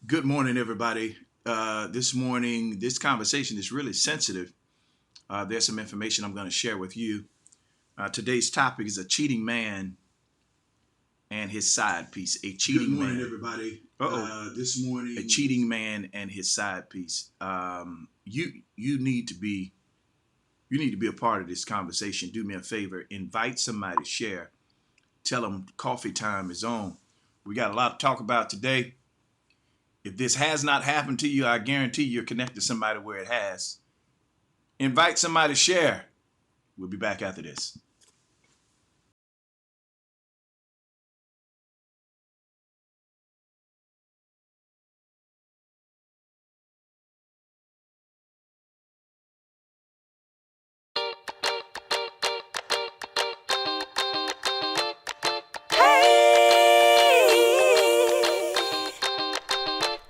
Good morning, everybody. This morning, this conversation is really sensitive. There's some information I'm going to share with you. Today's topic is a cheating man and his side piece. A cheating Good morning, man. everybody. This morning, a cheating man and his side piece. You need to be a part of this conversation. Do me a favor, invite somebody to share. Tell them coffee time is on. We got a lot to talk about today. If this has not happened to you, I guarantee you're connected to somebody where it has. Invite somebody to share. We'll be back after this.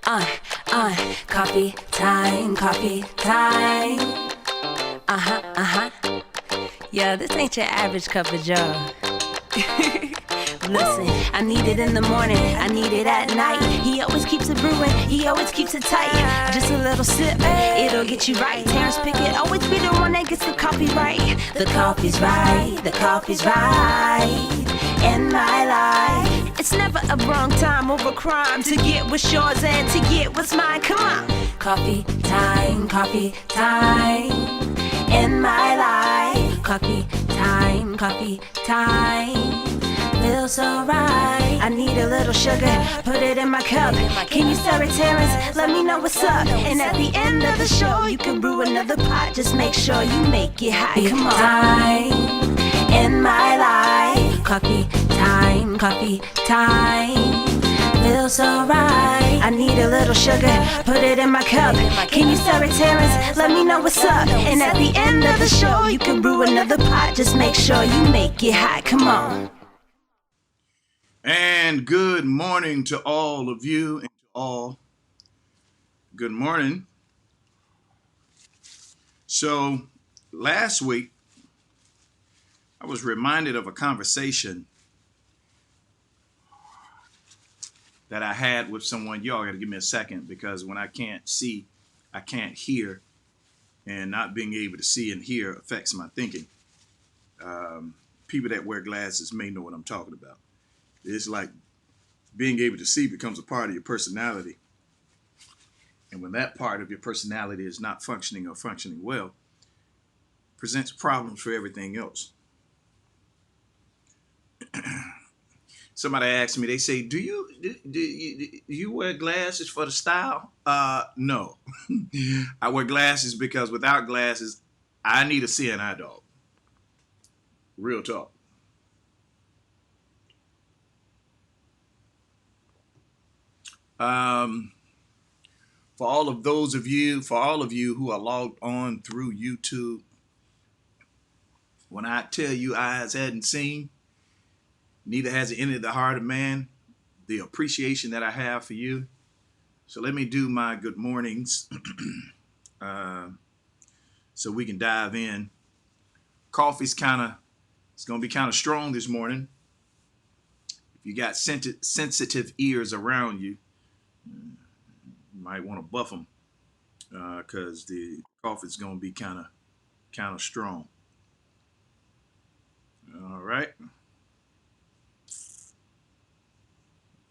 Uh, coffee time, coffee time. Yeah, this ain't your average cup of joe. Listen, I need it in the morning, I need it at night. He always keeps it brewing, he always keeps it tight. Just a little sip, it'll get you right. Terrence Pickett always be the one that gets the coffee right. The coffee's right, the coffee's right in my life. It's never a wrong time over crime to get what's yours and to get what's mine. Come on, coffee time in my life. Coffee time. Feels so right. I need a little sugar, put it in my cup. Can you serve it, Terrence? Let me know what's up. And at the end of the show, you can brew another pot. Just make sure you make it hot. Come on. Time in my life. Coffee time. Feels so right. I need a little sugar, put it in my cup. Can you serve it, Terrence? Let me know what's up. And at the end of the show, you can brew another pot. Just make sure you make it hot. Come on. And good morning to all of you and to all. Good morning. So last week, I was reminded of a conversation that I had with someone. Y'all got to give me a second because when I can't see, I can't hear. And not being able to see and hear affects my thinking. People that wear glasses may know what I'm talking about. It's like being able to see becomes a part of your personality. And when that part of your personality is not functioning or functioning well, presents problems for everything else. Somebody asked me, they say, do you wear glasses for the style? No. I wear glasses because without glasses, I need a seeing eye dog. Real talk. Um, for all of you who are logged on through YouTube, when I tell you eyes hadn't seen, neither has it entered the heart of man, the appreciation that I have for you. So let me do my good mornings uh, so we can dive in. Coffee's it's going to be kind of strong this morning. If you got sensitive ears around you, you might want to buff them because the coffee's going to be kind of strong. All right.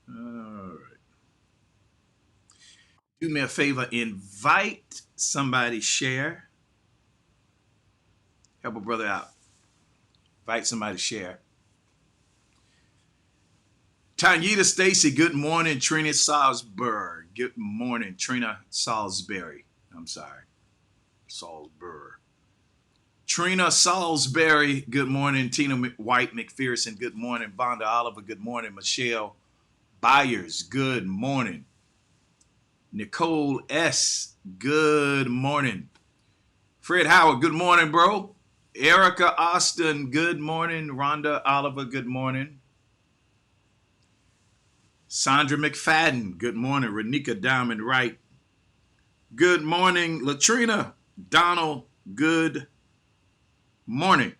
All right. Do me a favor, invite somebody, share. Help a brother out. Invite somebody to share. Tanyita Stacy, good morning. Trina Salisbury. Good morning, Trina Salisbury. I'm sorry. Salisbury. Trina Salisbury, good morning. Tina White McPherson, good morning. Vonda Oliver, good morning. Michelle Byers, good morning. Nicole S., good morning. Fred Howard, good morning, bro. Erica Austin, good morning. Rhonda Oliver, good morning. Sandra McFadden, good morning. Renika Diamond Wright, good morning. Latrina Donald, good morning.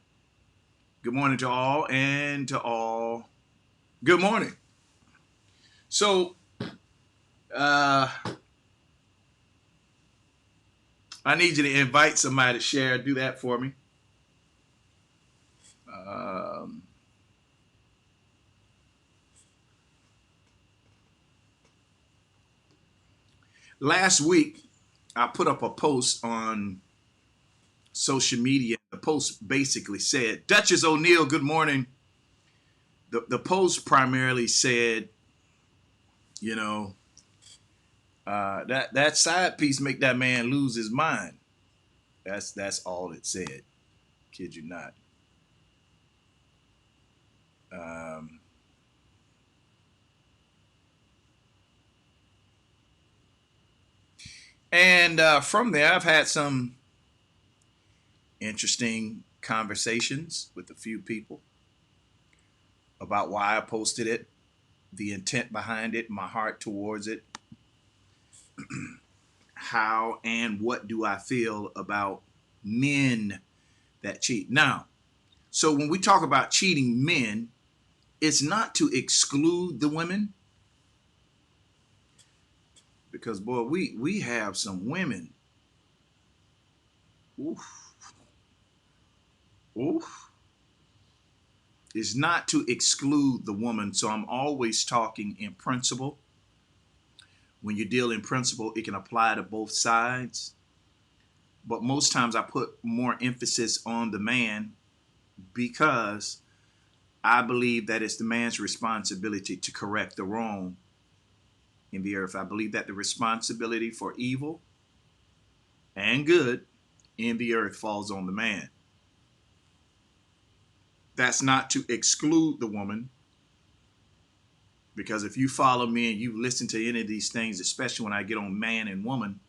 Good morning to all and to all. Good morning. So Uh, I need you to invite somebody to share. Do that for me. Um, Last week, I put up a post on social media. The post basically said, Duchess O'Neill, good morning. The post primarily said, you know, that side piece make that man lose his mind. That's all it said. Kid you not. Um, and from there, I've had some interesting conversations with a few people about why I posted it, the intent behind it, my heart towards it, how and what do I feel about men that cheat. Now, so when we talk about cheating men, it's not to exclude the women, because boy, we have some women. Oof, oof. It's not to exclude the woman. So I'm always talking in principle. When you deal in principle, it can apply to both sides. But most times I put more emphasis on the man because I believe that it's the man's responsibility to correct the wrong in the earth. I believe that the responsibility for evil and good in the earth falls on the man. That's not to exclude the woman, because if you follow me and you listen to any of these things, especially when I get on man and woman,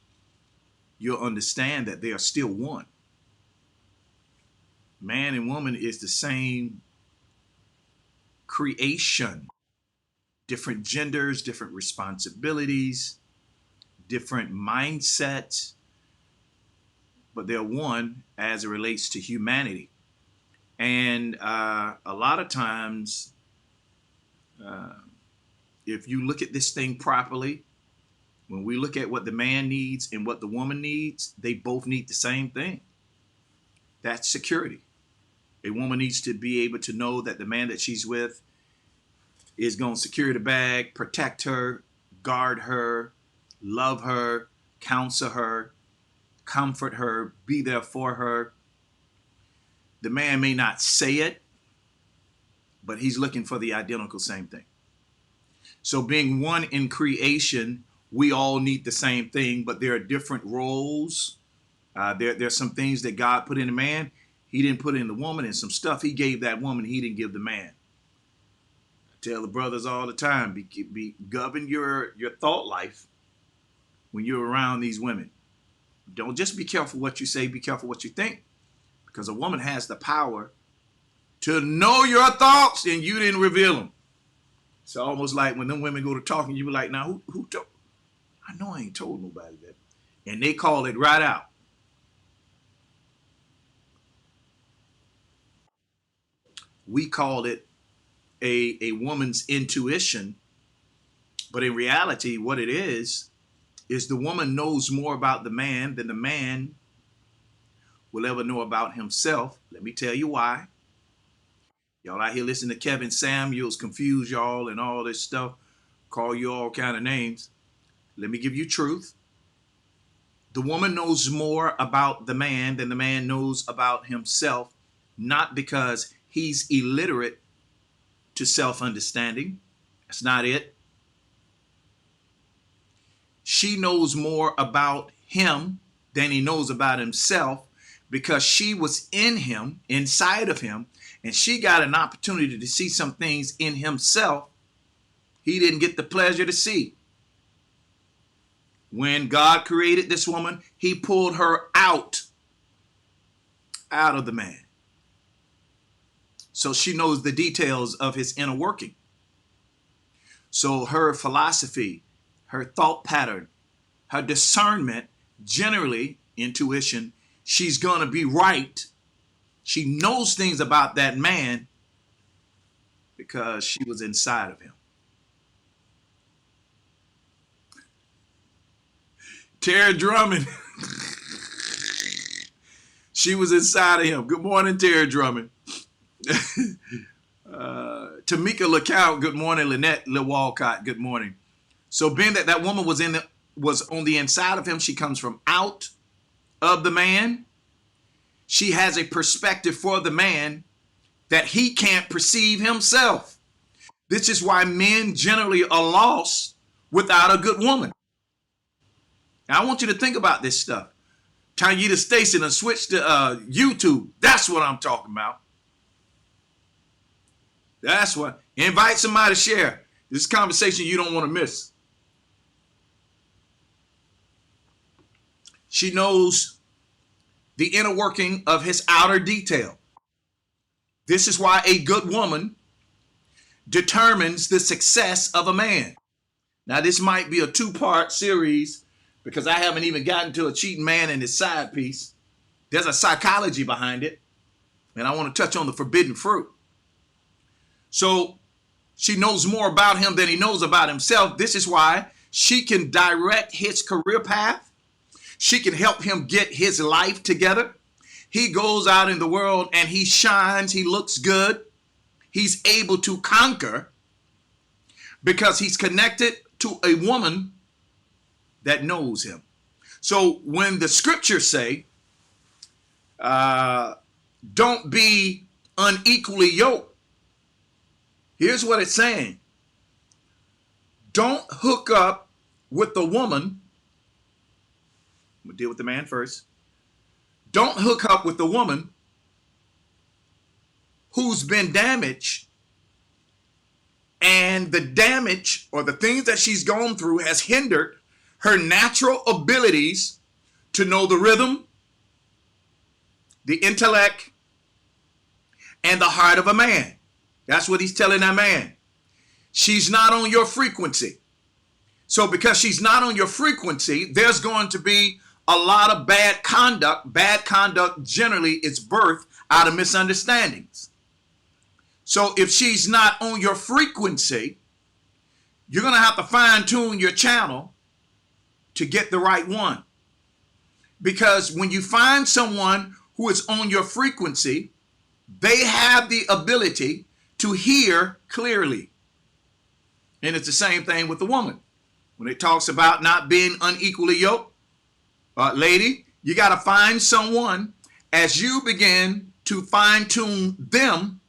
you'll understand that they are still one. Man and woman is the same creation, different genders, different responsibilities, different mindsets, but they're one as it relates to humanity. And a lot of times, if you look at this thing properly, when we look at what the man needs and what the woman needs, they both need the same thing. That's security. A woman needs to be able to know that the man that she's with is going to secure the bag, protect her, guard her, love her, counsel her, comfort her, be there for her. The man may not say it, but he's looking for the identical same thing. So being one in creation, we all need the same thing, but there are different roles. There's some things that God put in the man, he didn't put in the woman, and some stuff he gave that woman, he didn't give the man. I tell the brothers all the time, govern your thought life when you're around these women. Don't just be careful what you say, be careful what you think, because a woman has the power to know your thoughts and you didn't reveal them. It's almost like when them women go to talking, you be like, now who told? I know I ain't told nobody that. And they call it right out. We call it a woman's intuition, but in reality, what it is the woman knows more about the man than the man will ever know about himself. Let me tell you why. Y'all out here listening to Kevin Samuels confuse y'all and all this stuff, call you all kind of names. Let me give you truth. The woman knows more about the man than the man knows about himself, not because he's illiterate to self-understanding. That's not it. She knows more about him than he knows about himself, because she was in him, inside of him, and she got an opportunity to see some things in himself he didn't get the pleasure to see. When God created this woman, he pulled her out of the man. So she knows the details of his inner working. So her philosophy, her thought pattern, her discernment, generally intuition, she's going to be right. She knows things about that man because she was inside of him. Terry Drummond. She was inside of him. Good morning, Terry Drummond. Tamika LeCount, good morning. Lynette LeWalcott, good morning. So being that woman was on the inside of him, she comes from out of the man. She has a perspective for the man that he can't perceive himself. This is why men generally are lost without a good woman. Now, I want you to think about this stuff. Tanyita Stacy and switch to YouTube. That's what I'm talking about. That's what. Invite somebody to share. This conversation you don't want to miss. She knows the inner working of his outer detail. This is why a good woman determines the success of a man. Now, this might be a two-part series because I haven't even gotten to a cheating man and his side piece. There's a psychology behind it, and I want to touch on the forbidden fruit. So she knows more about him than he knows about himself. This is why she can direct his career path. She can help him get his life together. He goes out in the world and he shines. He looks good. He's able to conquer because he's connected to a woman that knows him. So when the scriptures say, don't be unequally yoked, here's what it's saying. Don't hook up with the woman. We'll deal with the man first. Don't hook up with the woman who's been damaged, and the damage or the things that she's gone through has hindered her natural abilities to know the rhythm, the intellect, and the heart of a man. That's what he's telling that man. She's not on your frequency. So because she's not on your frequency, there's going to be a lot of bad conduct. Bad conduct generally is birthed out of misunderstandings. So if she's not on your frequency, you're going to have to fine tune your channel to get the right one. Because when you find someone who is on your frequency, they have the ability to hear clearly. And it's the same thing with the woman. When it talks about not being unequally yoked, lady, you got to find someone as you begin to fine tune them.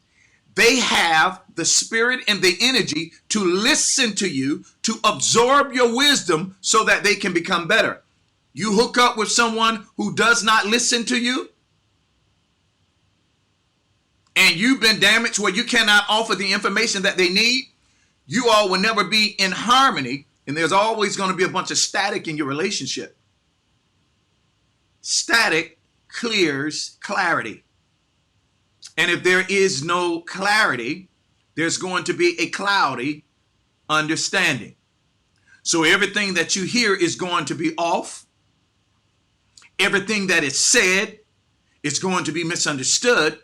They have the spirit and the energy to listen to you, to absorb your wisdom so that they can become better. You hook up with someone who does not listen to you, and you've been damaged where you cannot offer the information that they need, you all will never be in harmony, and there's always going to be a bunch of static in your relationship. Static clears clarity. And if there is no clarity, there's going to be a cloudy understanding. So everything that you hear is going to be off. Everything that is said is going to be misunderstood.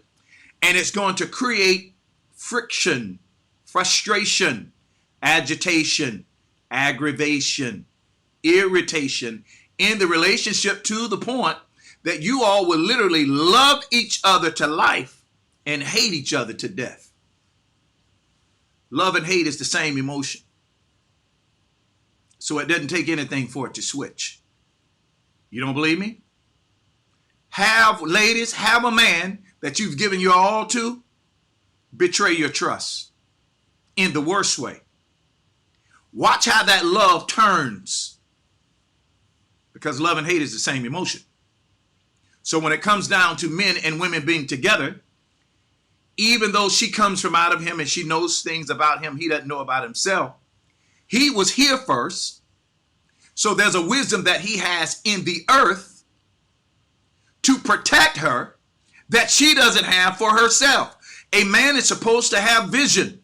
And it's going to create friction, frustration, agitation, aggravation, irritation in the relationship, to the point that you all will literally love each other to life and hate each other to death. Love and hate is the same emotion. So it doesn't take anything for it to switch. You don't believe me? Ladies, have a man that you've given your all to betray your trust in the worst way. Watch how that love turns, because love and hate is the same emotion. So when it comes down to men and women being together, even though she comes from out of him and she knows things about him he doesn't know about himself, he was here first. So there's a wisdom that he has in the earth to protect her that she doesn't have for herself. A man is supposed to have vision.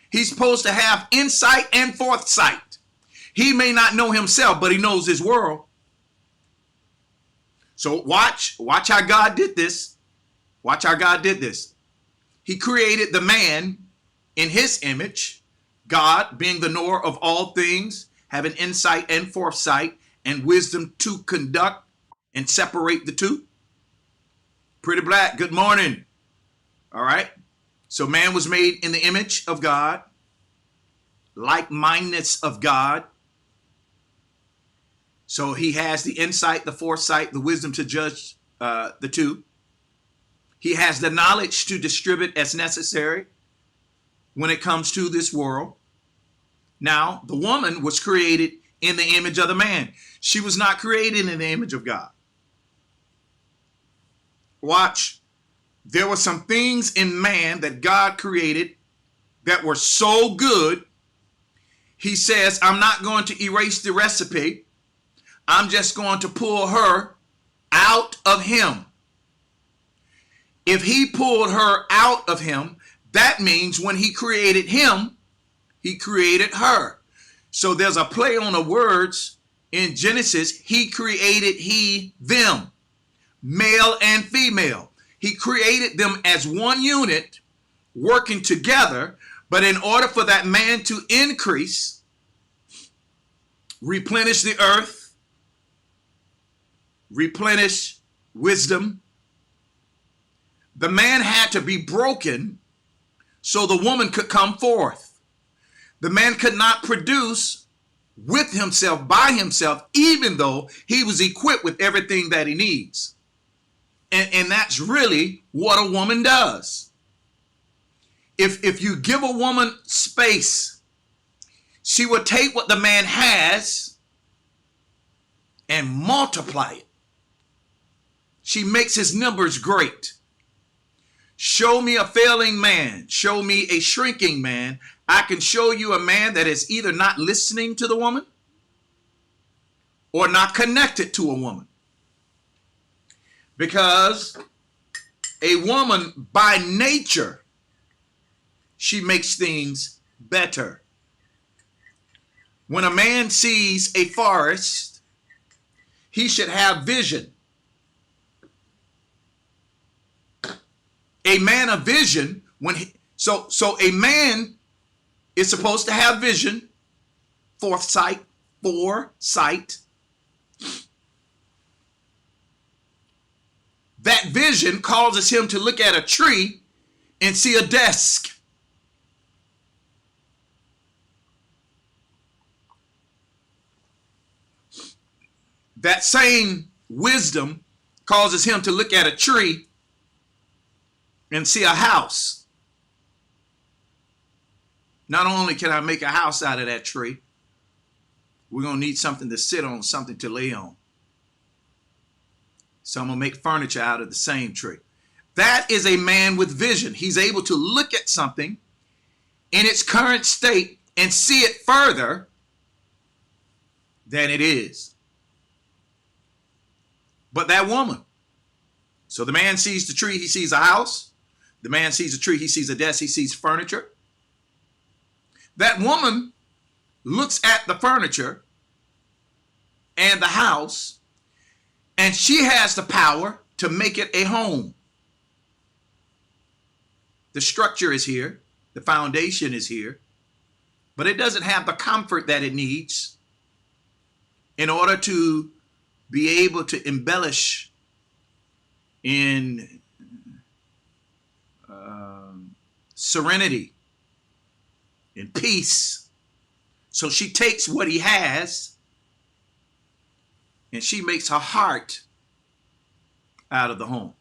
He's supposed to have insight and foresight. He may not know himself, but he knows his world. So watch how God did this. Watch how God did this. He created the man in his image, God being the knower of all things, having insight and foresight, and wisdom to conduct and separate the two. Pretty Black, good morning. All right. So man was made in the image of God, like-mindedness of God. So he has the insight, the foresight, the wisdom to judge the two. He has the knowledge to distribute as necessary when it comes to this world. Now, the woman was created in the image of the man. She was not created in the image of God. Watch. There were some things in man that God created that were so good. He says, I'm not going to erase the recipe. I'm just going to pull her out of him. If he pulled her out of him, that means when he created him, he created her. So there's a play on the words in Genesis. He created them, male and female. He created them as one unit working together. But in order for that man to increase, replenish the earth, replenish wisdom, the man had to be broken so the woman could come forth. The man could not produce with himself, by himself, even though he was equipped with everything that he needs. And that's really what a woman does. If you give a woman space, she will take what the man has and multiply it. She makes his numbers great. Show me a failing man. Show me a shrinking man. I can show you a man that is either not listening to the woman or not connected to a woman. Because a woman by nature, she makes things better. When a man sees a forest, he should have vision. A man of vision, so a man is supposed to have vision, foresight. That vision causes him to look at a tree and see a desk. That same wisdom causes him to look at a tree and see a house. Not only can I make a house out of that tree, we're going to need something to sit on, something to lay on. So I'm going to make furniture out of the same tree. That is a man with vision. He's able to look at something in its current state and see it further than it is. But that woman, so the man sees the tree, he sees a house. The man sees a tree, he sees a desk, he sees furniture. That woman looks at the furniture and the house, and she has the power to make it a home. The structure is here, the foundation is here, but it doesn't have the comfort that it needs in order to be able to embellish in serenity, in peace. So she takes what he has and she makes her heart out of the home.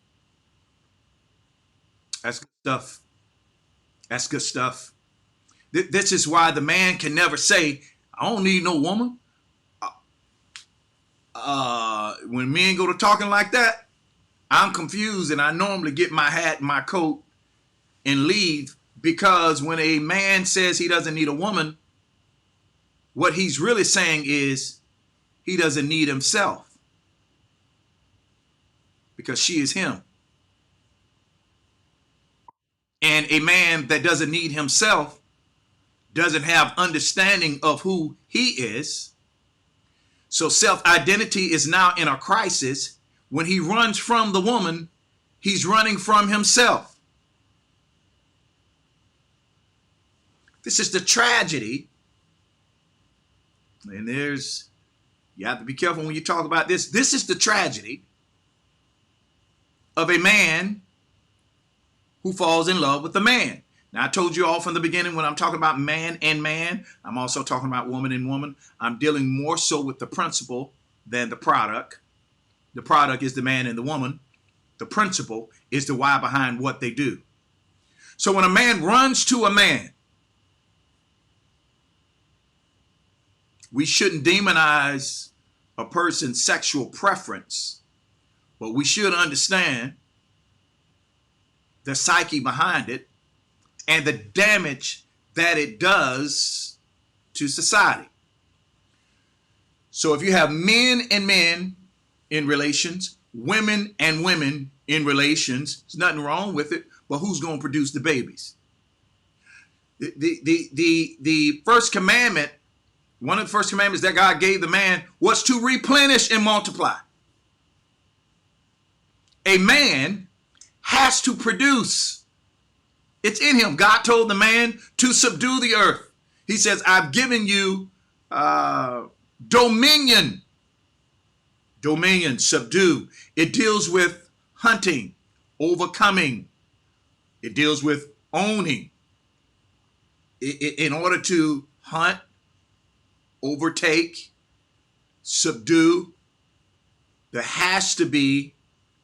That's good stuff. That's good stuff. This is why the man can never say, I don't need no woman. When men go to talking like that, I'm confused, and I normally get my hat and my coat and leave, because when a man says he doesn't need a woman, what he's really saying is he doesn't need himself, because she is him. And a man that doesn't need himself doesn't have understanding of who he is. So self-identity is now in a crisis. When he runs from the woman, he's running from himself. This is the tragedy. And there's You have to be careful when you talk about this. This is the tragedy of a man who falls in love with a man. Now, I told you all from the beginning, when I'm talking about man and man, I'm also talking about woman and woman. I'm dealing more so with the principle than the product. The product is the man and the woman. The principle is the why behind what they do. So when a man runs to a man, we shouldn't demonize a person's sexual preference, but we should understand the psyche behind it and the damage that it does to society. So if you have men and men in relations, women and women in relations, there's nothing wrong with it, but who's going to produce the babies? The first commandment, one of the first commandments that God gave the man was to replenish and multiply. A man has to produce. It's in him. God told the man to subdue the earth. He says, I've given you dominion. Dominion, subdue. It deals with hunting, overcoming. It deals with owning. In order to hunt, overtake, subdue, there has to be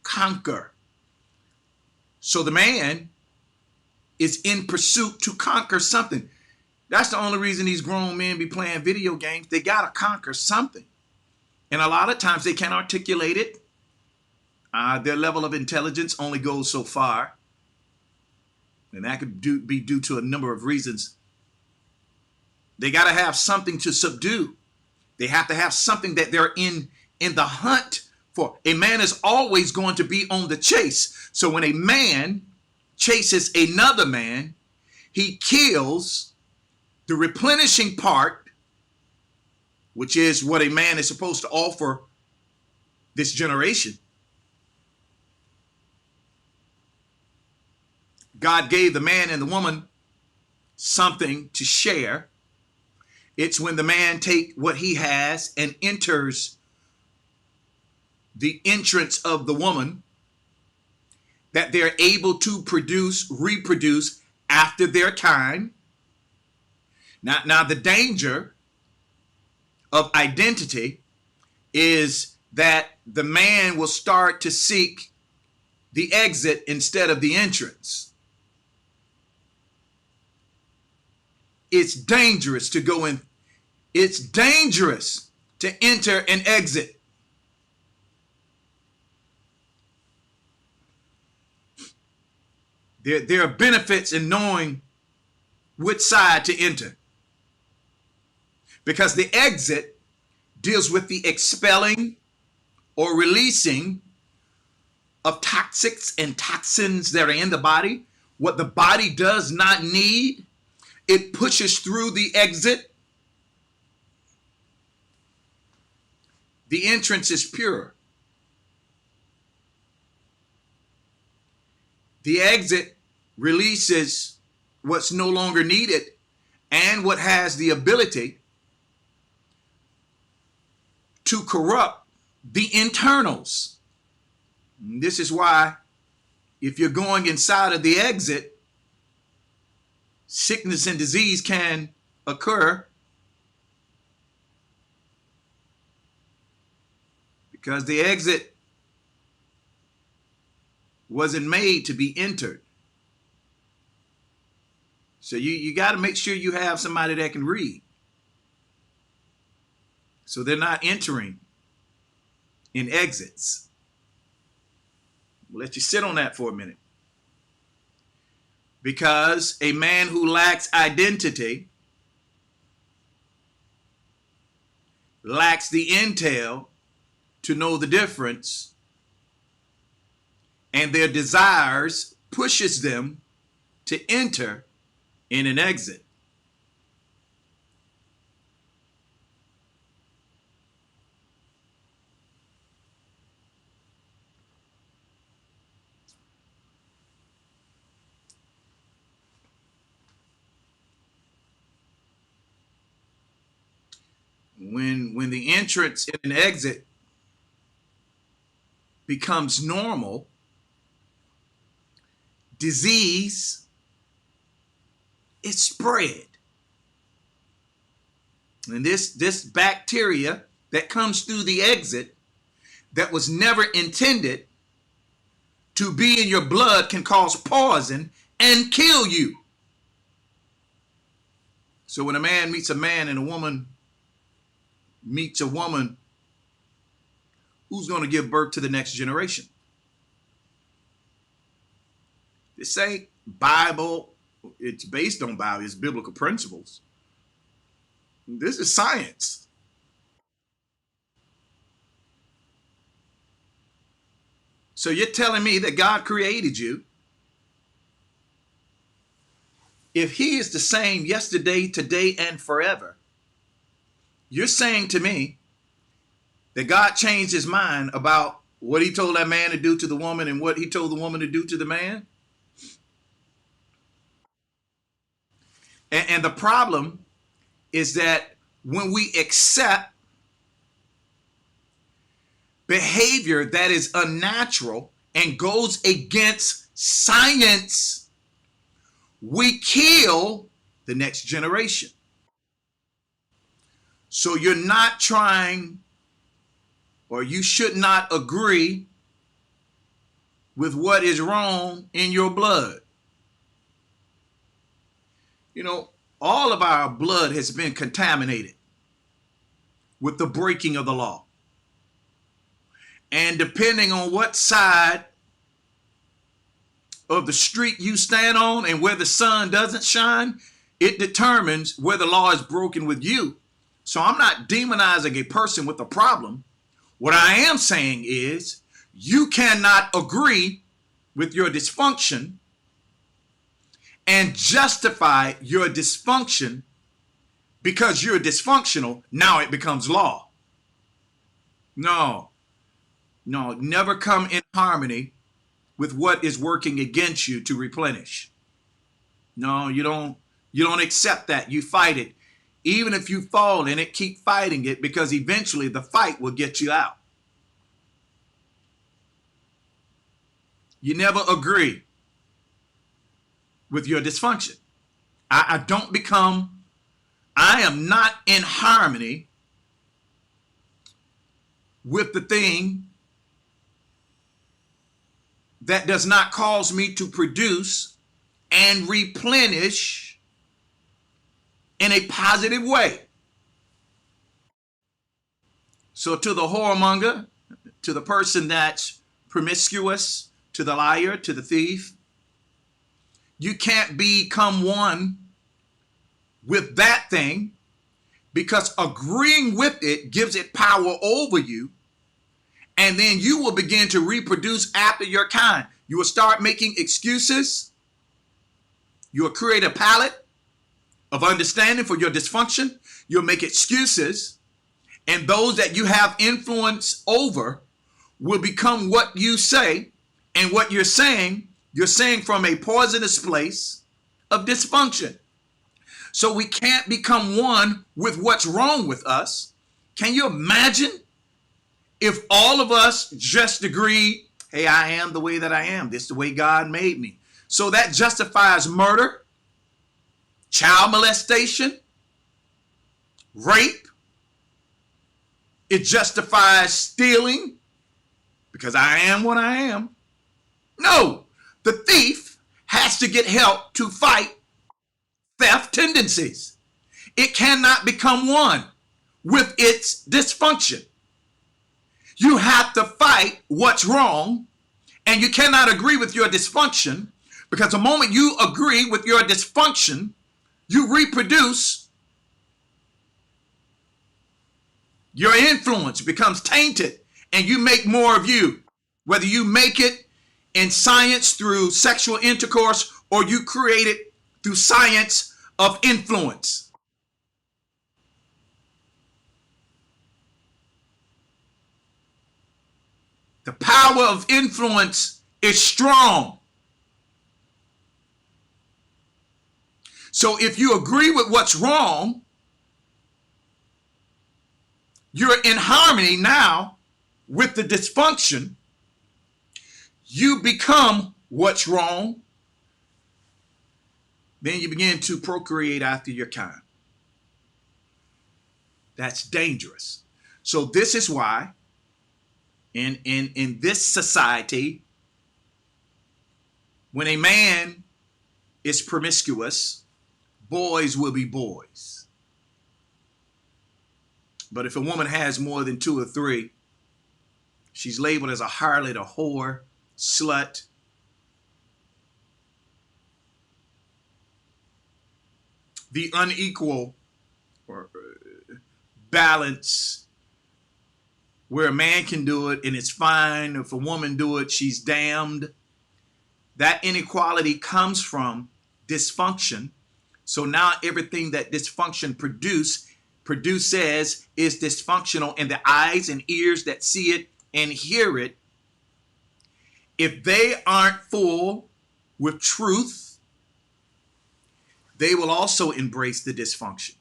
conquer. So the man is in pursuit to conquer something. That's the only reason these grown men be playing video games. They got to conquer something. And a lot of times they can't articulate it. Their level of intelligence only goes so far. And that could be due to a number of reasons. They got to have something to subdue. They have to have something that they're in the hunt for. A man is always going to be on the chase. So when a man chases another man, he kills the replenishing part, which is what a man is supposed to offer this generation. God gave the man and the woman something to share. It's when the man takes what he has and enters the entrance of the woman that they're able to reproduce after their kind. Now the danger of identity is that the man will start to seek the exit instead of the entrance. It's dangerous to go in. It's dangerous to enter and exit. There are benefits in knowing which side to enter, because the exit deals with the expelling or releasing of toxics and toxins that are in the body. What the body does not need, it pushes through the exit. The entrance is pure. The exit releases what's no longer needed and what has the ability to corrupt the internals. And this is why if you're going inside of the exit, sickness and disease can occur, because the exit wasn't made to be entered. So you got to make sure you have somebody that can read, so they're not entering in exits. We'll let you sit on that for a minute. Because a man who lacks identity lacks the intel to know the difference, and their desires pushes them to enter in an exit. when the entrance and exit becomes normal, disease is spread. And this bacteria that comes through the exit that was never intended to be in your blood can cause poison and kill you. So when a man meets a man and a woman meets a woman, who's going to give birth to the next generation? This ain't Bible. It's based on Bible. It's biblical principles. This is science. So you're telling me that God created you. If he is the same yesterday, today, and forever, you're saying to me that God changed his mind about what he told that man to do to the woman and what he told the woman to do to the man? And the problem is that when we accept behavior that is unnatural and goes against science, we kill the next generation. So you're not trying, or you should not agree with what is wrong in your blood. You know, all of our blood has been contaminated with the breaking of the law. And depending on what side of the street you stand on and where the sun doesn't shine, it determines where the law is broken with you. So I'm not demonizing a person with a problem. What I am saying is you cannot agree with your dysfunction and justify your dysfunction because you're dysfunctional. Now it becomes law. No, never come in harmony with what is working against you to replenish. No, you don't accept that. You fight it. Even if you fall in it, keep fighting it, because eventually the fight will get you out. You never agree with your dysfunction. I am not in harmony with the thing that does not cause me to produce and replenish in a positive way. So to the whoremonger, to the person that's promiscuous, to the liar, to the thief, you can't become one with that thing, because agreeing with it gives it power over you. And then you will begin to reproduce after your kind. You will start making excuses. You will create a palette of understanding for your dysfunction. You'll make excuses. And those that you have influence over will become what you say. And what you're saying from a poisonous place of dysfunction. So we can't become one with what's wrong with us. Can you imagine if all of us just agreed, hey, I am the way that I am. This is the way God made me. So that justifies murder, child molestation, rape. It justifies stealing because I am what I am. No, the thief has to get help to fight theft tendencies. It cannot become one with its dysfunction. You have to fight what's wrong, and you cannot agree with your dysfunction, because the moment you agree with your dysfunction, you reproduce. Your influence becomes tainted, and you make more of you. Whether you make it in science through sexual intercourse, or you create it through science of influence. The power of influence is strong. So if you agree with what's wrong, you're in harmony now with the dysfunction. You become what's wrong. Then you begin to procreate after your kind. That's dangerous. So this is why in this society, when a man is promiscuous, boys will be boys. But if a woman has more than 2 or 3, she's labeled as a harlot, a whore, slut. The unequal or balance where a man can do it and it's fine. If a woman do it, she's damned. That inequality comes from dysfunction. So now everything that dysfunction produces is dysfunctional, and the eyes and ears that see it and hear it, if they aren't full with truth, they will also embrace the dysfunction.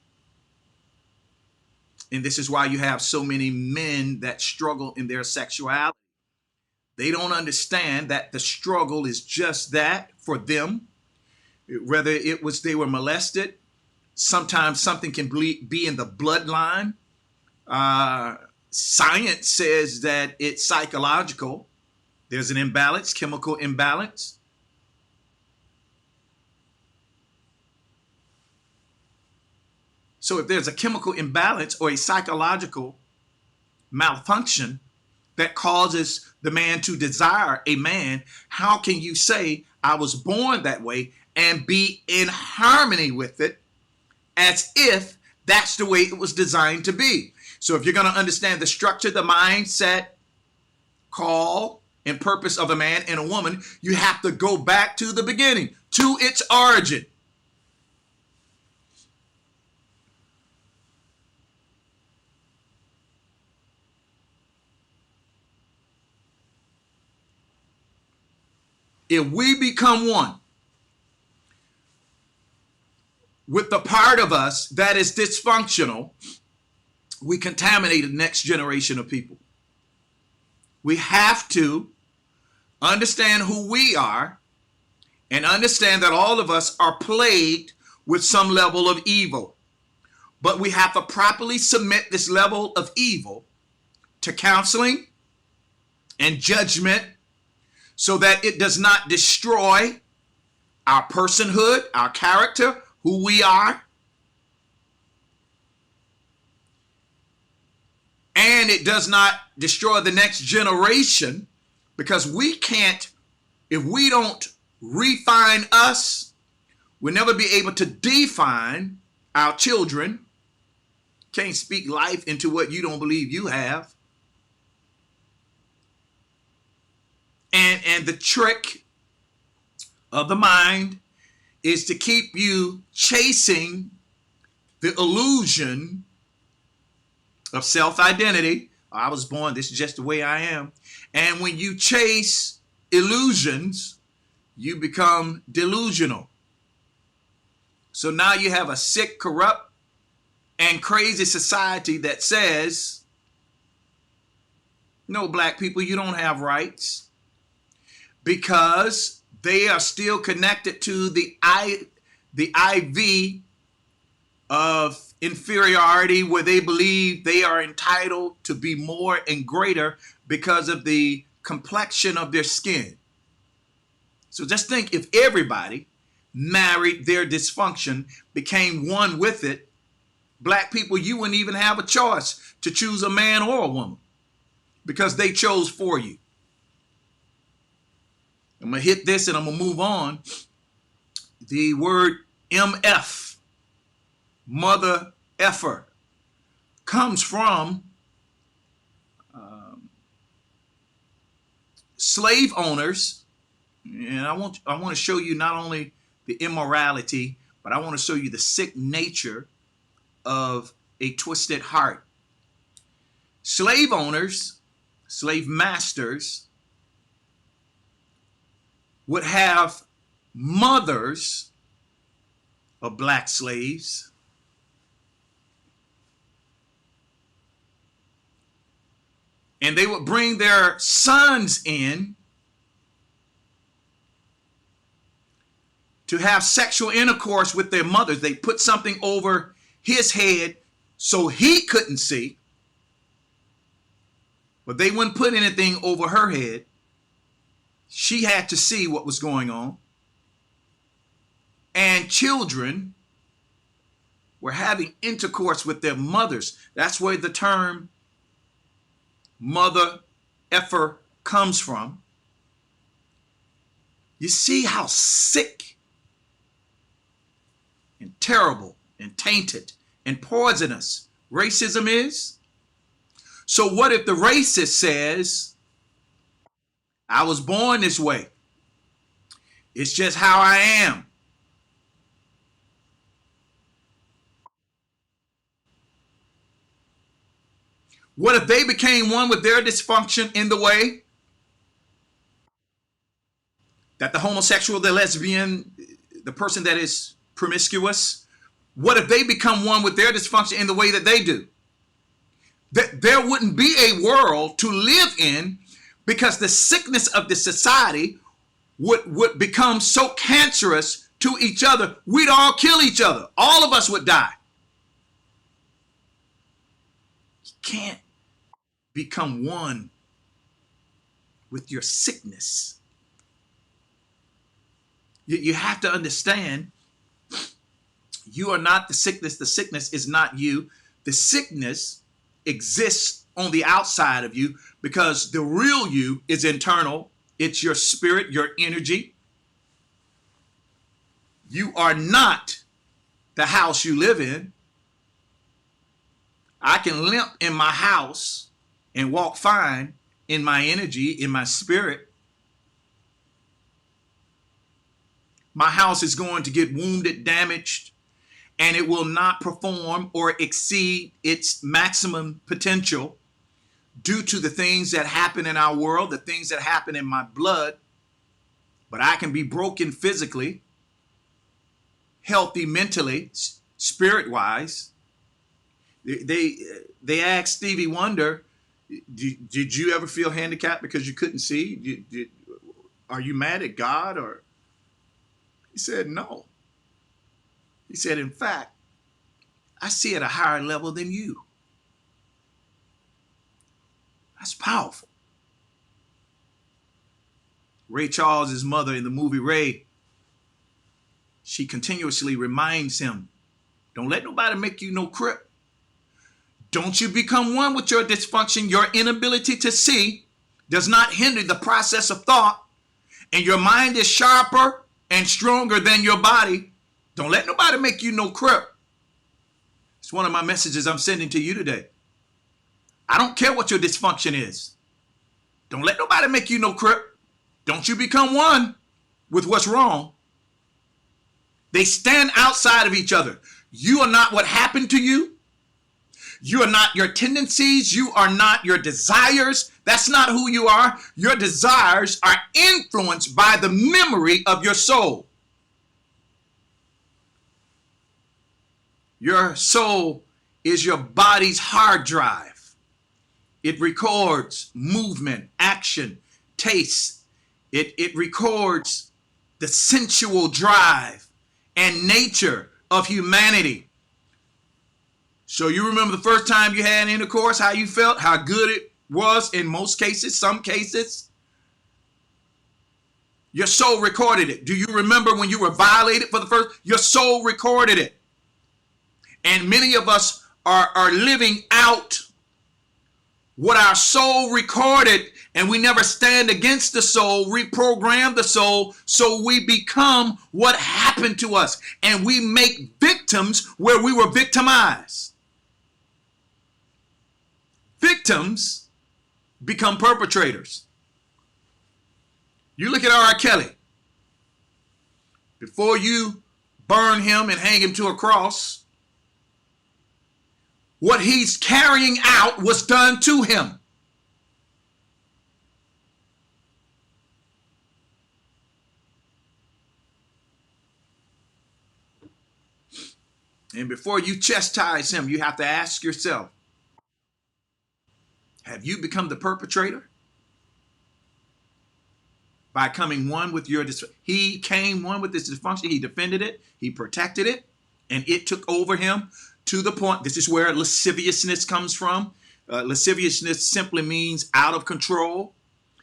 And this is why you have so many men that struggle in their sexuality. They don't understand that the struggle is just that for them. Whether it was they were molested, sometimes something can be in the bloodline. Science says that it's psychological. There's an imbalance, chemical imbalance. So if there's a chemical imbalance or a psychological malfunction that causes the man to desire a man, how can you say I was born that way and be in harmony with it as if that's the way it was designed to be? So if you're going to understand the structure, the mindset, call, and purpose of a man and a woman, you have to go back to the beginning, to its origin. If we become one with the part of us that is dysfunctional, we contaminate the next generation of people. We have to understand who we are and understand that all of us are plagued with some level of evil. But we have to properly submit this level of evil to counseling and judgment, so that it does not destroy our personhood, our character, who we are. And it does not destroy the next generation, because we can't, if we don't refine us, we'll never be able to define our children. Can't speak life into what you don't believe you have. And the trick of the mind is to keep you chasing the illusion of self-identity. I was born, this is just the way I am. And when you chase illusions, you become delusional. So now you have a sick, corrupt, and crazy society that says, no, black people, you don't have rights. Because they are still connected to the IV of inferiority, where they believe they are entitled to be more and greater because of the complexion of their skin. So just think, if everybody married their dysfunction, became one with it, black people, you wouldn't even have a choice to choose a man or a woman, because they chose for you. I'm going to hit this and I'm going to move on. The word MF, mother effer, comes from slave owners. And I want to show you not only the immorality, but I want to show you the sick nature of a twisted heart. Slave owners, slave masters, would have mothers of black slaves And they would bring their sons in to have sexual intercourse with their mothers. They put something over his head so he couldn't see. But they wouldn't put anything over her head. She had to see what was going on. And children were having intercourse with their mothers. That's where the term mother effer comes from. You see how sick and terrible and tainted and poisonous racism is? So what if the racist says, I was born this way. It's just how I am. What if they became one with their dysfunction in the way that the homosexual, the lesbian, the person that is promiscuous, what if they become one with their dysfunction in the way that they do? There wouldn't be a world to live in, because the sickness of the society would become so cancerous to each other, we'd all kill each other. All of us would die. You can't become one with your sickness. You have to understand, you are not the sickness. The sickness is not you. The sickness exists on the outside of you because the real you is internal. It's your spirit, your energy. You are not the house you live in. I can limp in my house and walk fine in my energy, in my spirit. My house is going to get wounded, damaged, and it will not perform or exceed its maximum potential due to the things that happen in our world, the things that happen in my blood. But I can be broken physically, healthy mentally, spirit-wise. They asked Stevie Wonder, did you ever feel handicapped because you couldn't see? Are you mad at God? Or he said, no. He said, in fact, I see at a higher level than you. That's powerful. Ray Charles' mother in the movie Ray, she continuously reminds him, don't let nobody make you no crip. Don't you become one with your dysfunction. Your inability to see does not hinder the process of thought, and your mind is sharper and stronger than your body. Don't let nobody make you no crip. It's one of my messages I'm sending to you today. I don't care what your dysfunction is. Don't let nobody make you no crip. Don't you become one with what's wrong. They stand outside of each other. You are not what happened to you. You are not your tendencies. You are not your desires. That's not who you are. Your desires are influenced by the memory of your soul. Your soul is your body's hard drive. It records movement, action, taste. It records the sensual drive and nature of humanity. So you remember the first time you had intercourse, how you felt, how good it was in most cases, some cases. Your soul recorded it. Do you remember when you were violated for the first? Your soul recorded it. And many of us are living out what our soul recorded, and we never stand against the soul, reprogram the soul, so we become what happened to us. And we make victims where we were victimized. Victims become perpetrators. You look at R. Kelly. Before you burn him and hang him to a cross, what he's carrying out was done to him. And before you chastise him, you have to ask yourself, Have you become the perpetrator? By coming one with your dysfunction. He came one with this dysfunction. He defended it. He protected it. And it took over him to the point. This is where lasciviousness comes from. Lasciviousness simply means out of control.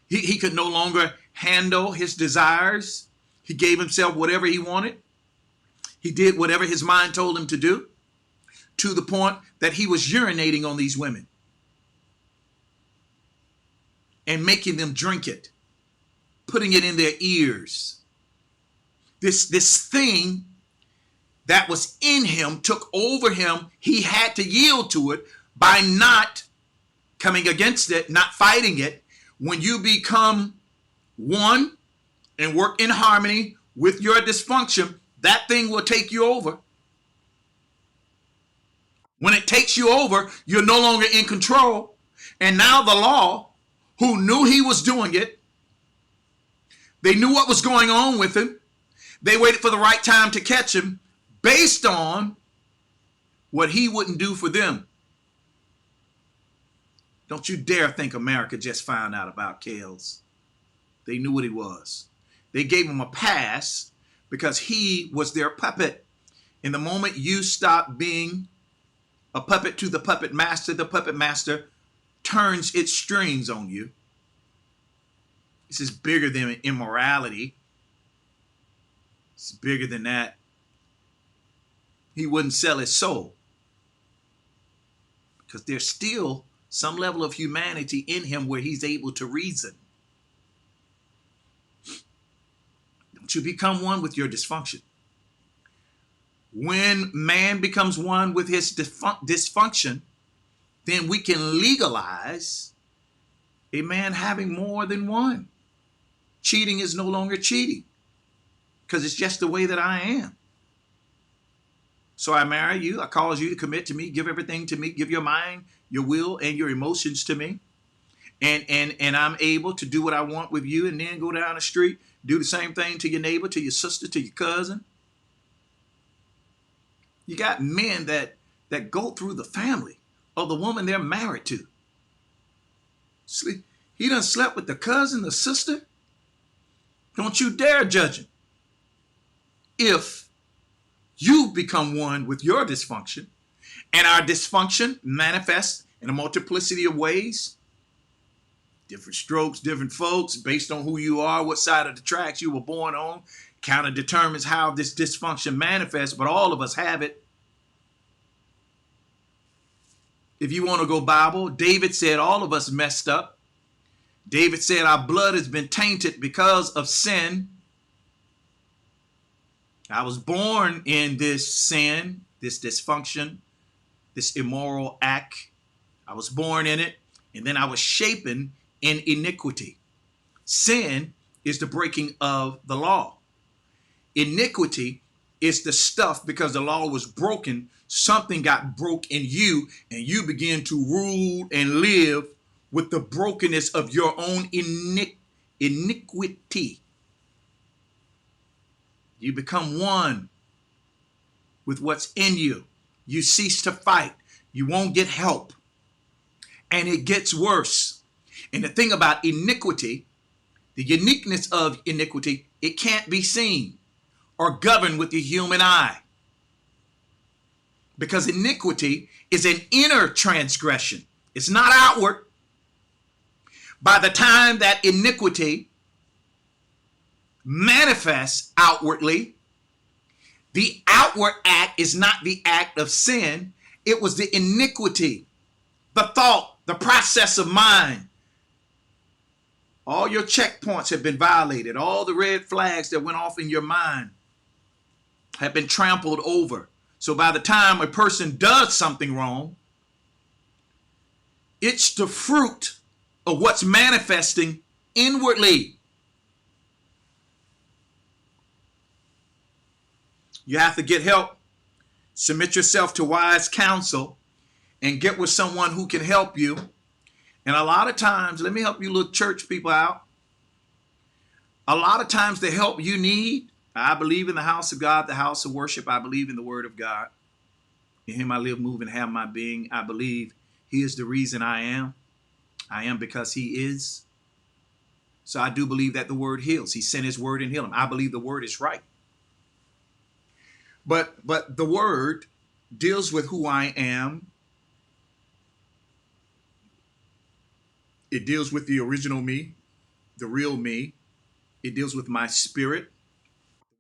He could no longer handle his desires. He gave himself whatever he wanted. He did whatever his mind told him to do, to the point that he was urinating on these women and making them drink it, putting it in their ears. This thing that was in him took over him. He had to yield to it by not coming against it, not fighting it. When you become one and work in harmony with your dysfunction, that thing will take you over. When it takes you over, you're no longer in control. And now the law, who knew he was doing it, they knew what was going on with him. They waited for the right time to catch him based on what he wouldn't do for them. Don't you dare think America just found out about Kales. They knew what he was. They gave him a pass because he was their puppet. In the moment you stop being a puppet to the puppet master turns its strings on you. This is bigger than immorality. It's bigger than that. He wouldn't sell his soul because there's still some level of humanity in him where he's able to reason. Don't you become one with your dysfunction. When man becomes one with his dysfunction, then we can legalize a man having more than one. Cheating is no longer cheating because it's just the way that I am. So I marry you. I cause you to commit to me, give everything to me, give your mind, your will, and your emotions to me. And I'm able to do what I want with you and then go down the street, do the same thing to your neighbor, to your sister, to your cousin. You got men that go through the family of the woman they're married to. He done slept with the cousin, the sister. Don't you dare judge him. If you become one with your dysfunction, and our dysfunction manifests in a multiplicity of ways, different strokes, different folks, based on who you are, what side of the tracks you were born on, kind of determines how this dysfunction manifests, but all of us have it. If you want to go Bible, David said all of us messed up. David said our blood has been tainted because of sin. I was born in this sin, this dysfunction, this immoral act. I was born in it, and then I was shapen in iniquity. Sin is the breaking of the law. Iniquity is the stuff, because the law was broken, something got broke in you, and you begin to rule and live with the brokenness of your own iniquity. You become one with what's in you. You cease to fight. You won't get help. And it gets worse. And the thing about iniquity, the uniqueness of iniquity, it can't be seen or governed with the human eye. Because iniquity is an inner transgression. It's not outward. By the time that iniquity manifests outwardly, the outward act is not the act of sin. It was the iniquity, the thought, the process of mind. All your checkpoints have been violated. All the red flags that went off in your mind have been trampled over. So by the time a person does something wrong, it's the fruit of what's manifesting inwardly. You have to get help, submit yourself to wise counsel, and get with someone who can help you. And a lot of times, let me help you little church people out. A lot of times the help you need, I believe in the house of God, the house of worship. I believe in the word of God. In him I live, move, and have my being. I believe he is the reason I am. I am because he is. So I do believe that the word heals. He sent his word and healed him. I believe the word is right. But the word deals with who I am. It deals with the original me, the real me. It deals with my spirit.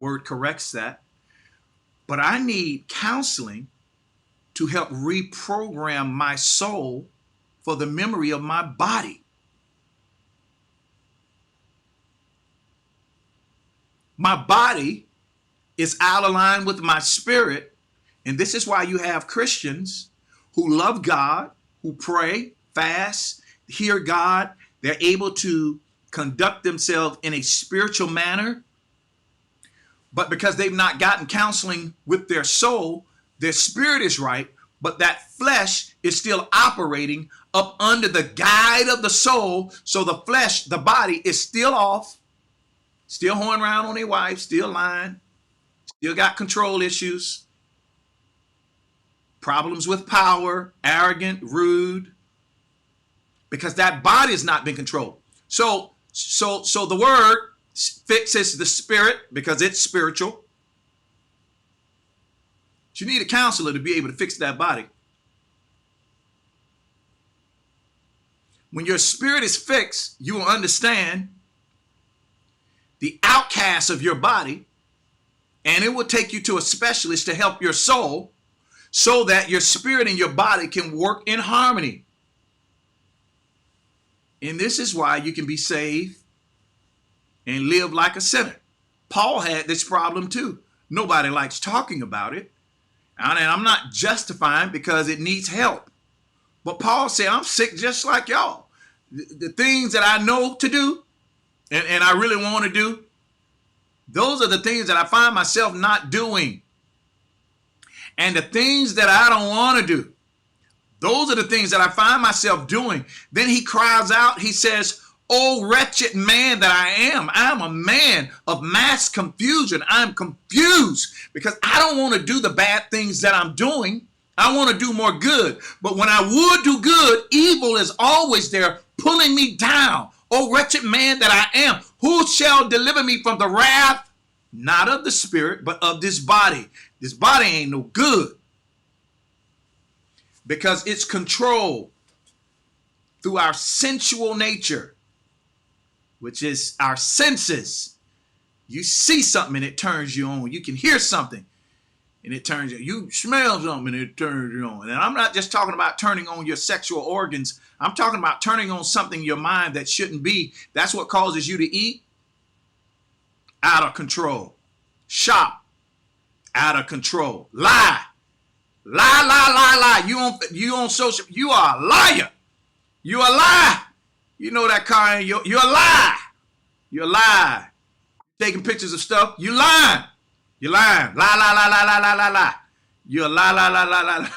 The word corrects that. But I need counseling to help reprogram my soul for the memory of my body. My body is out of line with my spirit. And this is why you have Christians who love God, who pray, fast, hear God. They're able to conduct themselves in a spiritual manner. But because they've not gotten counseling with their soul, their spirit is right, but that flesh is still operating up under the guide of the soul. So the flesh, the body is still off, still hoeing around on their wife, still lying, still got control issues, problems with power, arrogant, rude, because that body has not been controlled. So the word fixes the spirit because it's spiritual. But you need a counselor to be able to fix that body. When your spirit is fixed, you will understand the outcasts of your body, and it will take you to a specialist to help your soul so that your spirit and your body can work in harmony. And this is why you can be saved and live like a sinner. Paul had this problem too. Nobody likes talking about it. And I'm not justifying because it needs help. But Paul said, I'm sick just like y'all. The things that I know to do and I really want to do, those are the things that I find myself not doing. And the things that I don't want to do, those are the things that I find myself doing. Then he cries out, he says, "Oh, wretched man that I am a man of mass confusion. I'm confused because I don't want to do the bad things that I'm doing. I want to do more good. But when I would do good, evil is always there pulling me down. Oh, wretched man that I am, who shall deliver me from the wrath, not of the spirit, but of this body?" This body ain't no good because it's controlled through our sensual nature, which is our senses. You see something and it turns you on. You can hear something and it turns you on. You smell something and it turns you on. And I'm not just talking about turning on your sexual organs. I'm talking about turning on something in your mind that shouldn't be. That's what causes you to eat out of control. Shop out of control. Lie. Lie. You on social. You are a liar. You a lie. You know that car ain't you're a lie. You're a lie. Taking pictures of stuff. You lying. You're lying. Lie. You're a lie.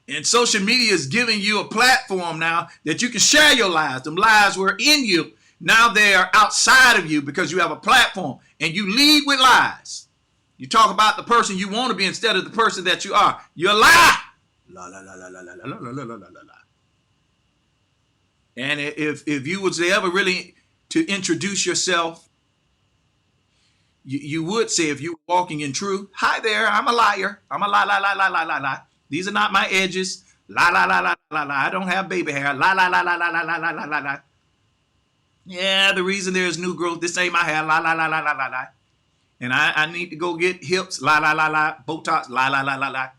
And social media is giving you a platform now that you can share your lies. Them lies were in you. Now they are outside of you because you have a platform and you lead with lies. You talk about the person you want to be instead of the person that you are. You're a lie. And if you was ever really to introduce yourself, you would say, if you were walking in truth, "Hi there, I'm a liar. I'm a lie. These are not my edges. Lie. I don't have baby hair. Lie. Yeah, the reason there's new growth, this ain't my hair. Lie. And I need to go get hips. Lie. Botox. Lie.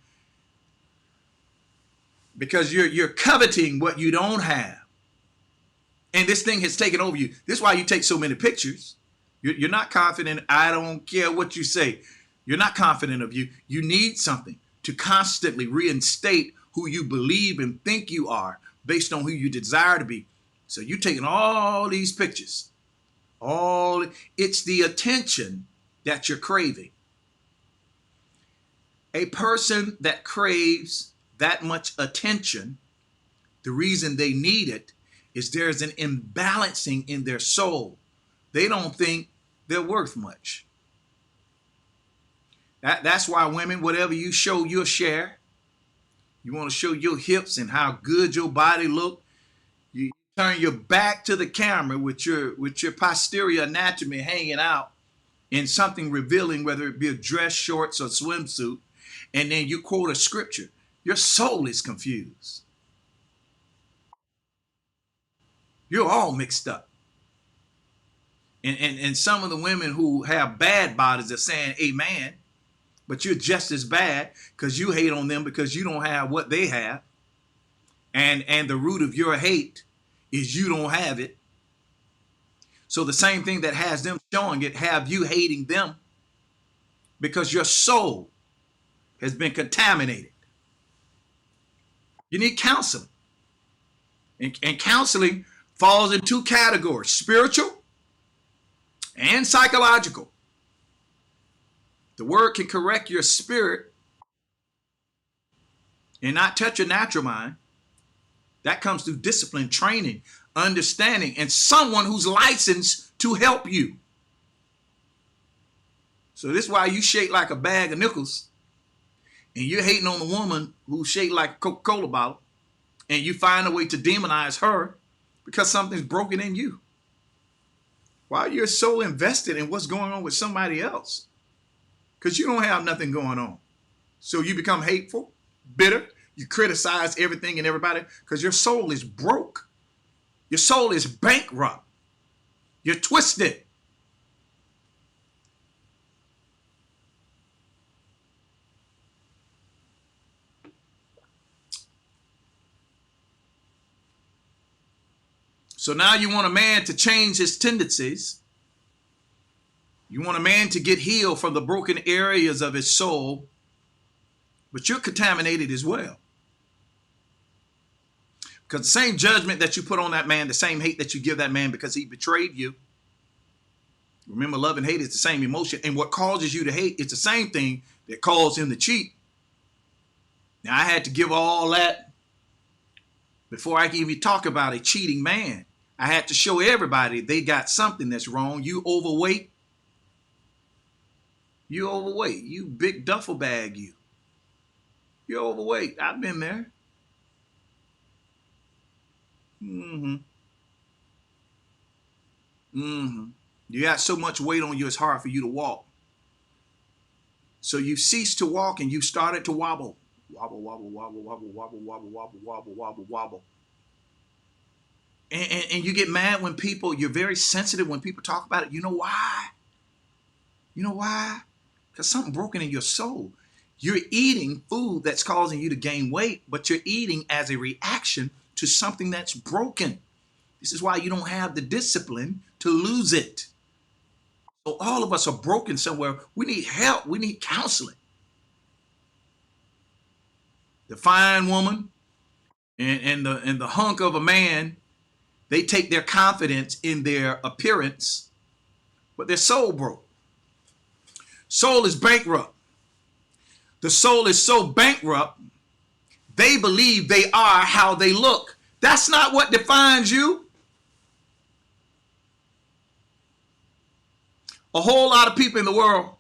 Because you're coveting what you don't have. And this thing has taken over you. This is why you take so many pictures. You're not confident. I don't care what you say. You're not confident of you. You need something to constantly reinstate who you believe and think you are based on who you desire to be. So you're taking all these pictures. It's the attention that you're craving. A person that craves that much attention, the reason they need it is there's an imbalancing in their soul. They don't think they're worth much. That's why women, whatever you show, you'll share. You want to show your hips and how good your body look. You turn your back to the camera with your posterior anatomy hanging out in something revealing, whether it be a dress, shorts, or swimsuit, and then you quote a scripture, your soul is confused. You're all mixed up. And some of the women who have bad bodies are saying amen, but you're just as bad because you hate on them because you don't have what they have. And the root of your hate is you don't have it. So the same thing that has them showing it, have you hating them because your soul has been contaminated. You need counseling. And counseling falls in two categories, spiritual and psychological. The word can correct your spirit and not touch your natural mind. That comes through discipline, training, understanding, and someone who's licensed to help you. So this is why you shake like a bag of nickels and you're hating on the woman who shake like a Coca-Cola bottle, and you find a way to demonize her because something's broken in you. Why you're so invested in what's going on with somebody else? Because you don't have nothing going on. So you become hateful, bitter, you criticize everything and everybody because your soul is broke. Your soul is bankrupt. You're twisted. So now you want a man to change his tendencies. You want a man to get healed from the broken areas of his soul, but you're contaminated as well. Because the same judgment that you put on that man, the same hate that you give that man because he betrayed you. Remember, love and hate is the same emotion. And what causes you to hate is the same thing that caused him to cheat. Now, I had to give all that before I can even talk about a cheating man. I had to show everybody they got something that's wrong. You overweight. You overweight. You big duffel bag, you. You're overweight. I've been there. You got so much weight on you, it's hard for you to walk. So you ceased to walk and you started to wobble. Wobble, wobble, wobble, wobble, wobble, wobble, wobble, wobble, wobble, wobble. And you get mad when people, you're very sensitive when people talk about it. You know why? You know why? Because something broken in your soul. You're eating food that's causing you to gain weight, but you're eating as a reaction to something that's broken. This is why you don't have the discipline to lose it. So all of us are broken somewhere. We need help. We need counseling. The fine woman and the hunk of a man, they take their confidence in their appearance, but their soul broke. Soul is bankrupt. The soul is so bankrupt, they believe they are how they look. That's not what defines you. A whole lot of people in the world,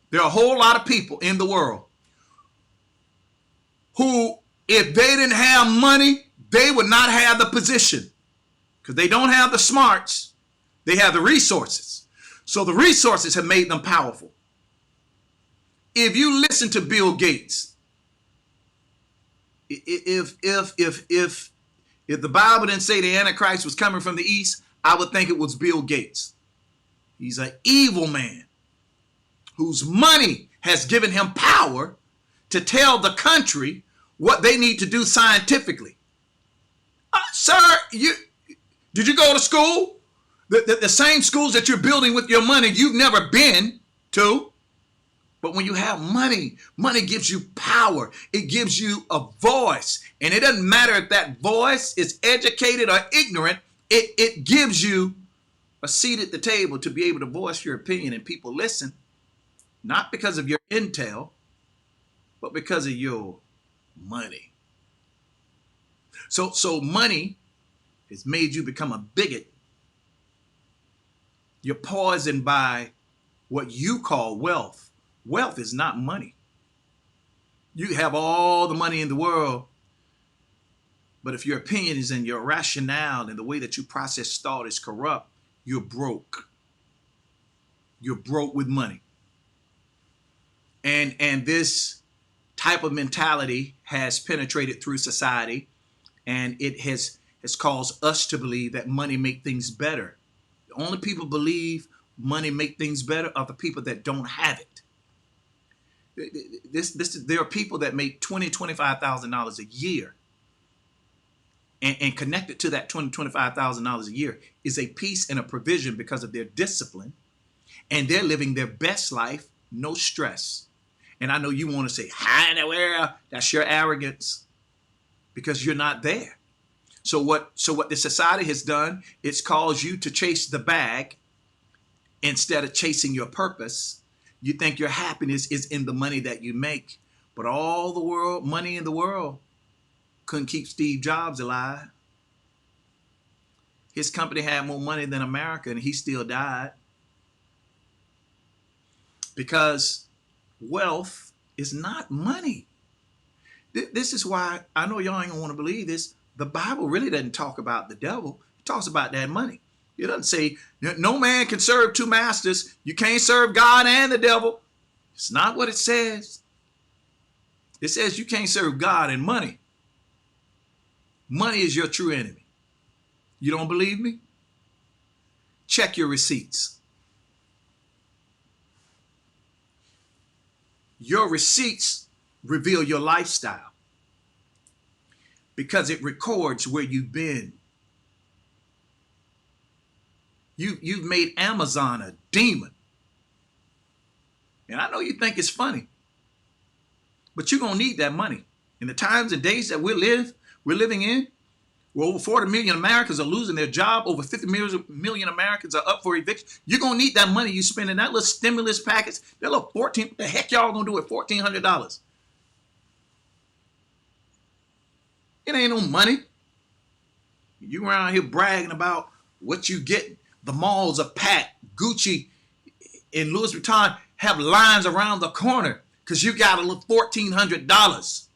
there are a whole lot of people in the world who, if they didn't have money, they would not have the position because they don't have the smarts. They have the resources. So the resources have made them powerful. If you listen to Bill Gates, if the Bible didn't say the Antichrist was coming from the east, I would think it was Bill Gates. He's an evil man whose money has given him power to tell the country what they need to do scientifically. Sir, did you go to school? The same schools that you're building with your money you've never been to. But when you have money, money gives you power. It gives you a voice. And it doesn't matter if that voice is educated or ignorant. It gives you a seat at the table to be able to voice your opinion, and people listen, not because of your intel, but because of your money. So money has made you become a bigot. You're poisoned by what you call wealth. Wealth is not money. You have all the money in the world, But if your opinions and your rationale and the way that you process thought is corrupt, you're broke. You're broke with money. And this type of mentality has penetrated through society, and it has caused us to believe that money make things better. The only people believe money make things better are the people that don't have it. There are people that make $20,000-$25,000 a year, and connected to that $20,000-$25,000 a year is a peace and a provision because of their discipline, and they're living their best life, no stress. And I know you want to say, "Hi, in the world." That's your arrogance, because you're not there. So what the society has done, it's caused you to chase the bag instead of chasing your purpose. You think your happiness is in the money that you make, but all the money in the world couldn't keep Steve Jobs alive. His company had more money than America, and he still died. Because wealth is not money. This is why I know y'all ain't gonna want to believe this. The Bible really doesn't talk about the devil. It talks about that money. It doesn't say no man can serve two masters. You can't serve God and the devil. It's not what it says. It says you can't serve God and money. Money is your true enemy. You don't believe me? Check your receipts. Your receipts reveal your lifestyle because it records where you've been. You've made Amazon a demon. And I know you think it's funny, but you're going to need that money. In the times and days that we're living in, where over 40 million Americans are losing their job, over 50 million Americans are up for eviction. You're going to need that money you spend in that little stimulus package. That little what the heck y'all going to do with $1,400? It ain't no money. You around here bragging about what you get. The malls are packed. Gucci and Louis Vuitton have lines around the corner because you got a little $1,400.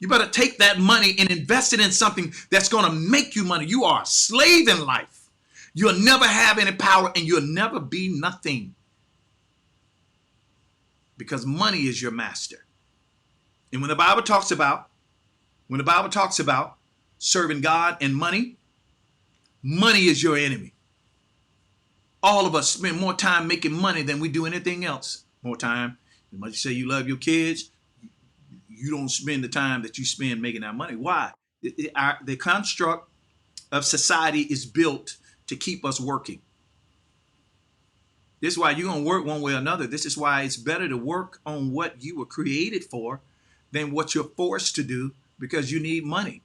You better take that money and invest it in something that's going to make you money. You are a slave in life. You'll never have any power, and you'll never be nothing, because money is your master. And when the Bible talks about serving God and money, money is your enemy. All of us spend more time making money than we do anything else. More time. As much as you say you love your kids, you don't spend the time that you spend making that money. Why? The construct of society is built to keep us working. This is why you're going to work one way or another. This is why it's better to work on what you were created for than what you're forced to do because you need money.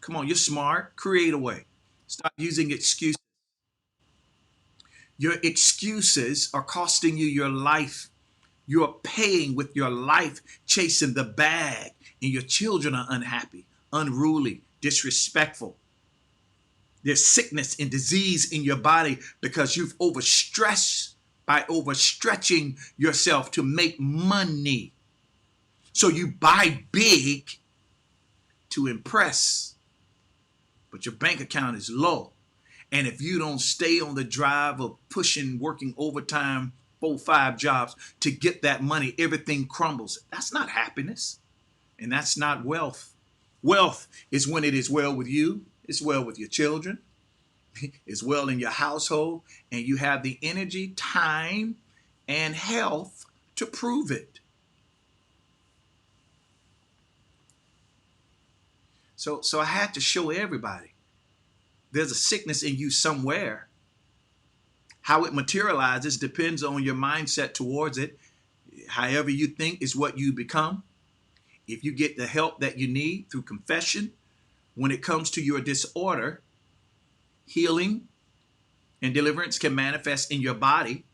Come on, you're smart. Create a way. Stop using excuses. Your excuses are costing you your life. You're paying with your life, chasing the bag, and your children are unhappy, unruly, disrespectful. There's sickness and disease in your body because you've overstressed by overstretching yourself to make money. So you buy big to impress, but your bank account is low. And if you don't stay on the drive of pushing, working overtime, 4-5 jobs to get that money, everything crumbles. That's not happiness. And that's not wealth. Wealth is when it is well with you, it's well with your children, it's well in your household, and you have the energy, time, and health to prove it. So I had to show everybody there's a sickness in you somewhere. How it materializes depends on your mindset towards it. However you think is what you become. If you get the help that you need through confession, when it comes to your disorder, healing and deliverance can manifest in your body,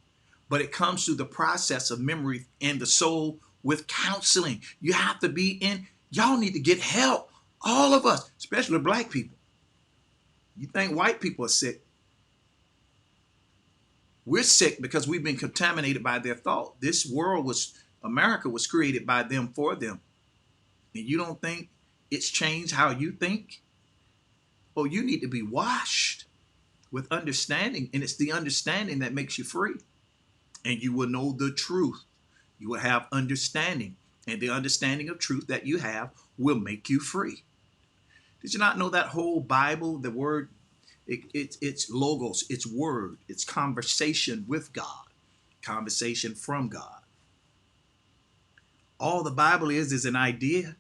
but it comes through the process of memory and the soul with counseling. You have to be in, y'all need to get help. All of us, especially black people. You think white people are sick? We're sick because we've been contaminated by their thought. This world America was created by them for them. and you don't think it's changed how you think, oh, you need to be washed with understanding. And it's the understanding that makes you free. And you will know the truth. You will have understanding. And the understanding of truth that you have will make you free. Did you not know that whole Bible, the word, it's logos, it's word, it's conversation with God, conversation from God. All the Bible is an idea.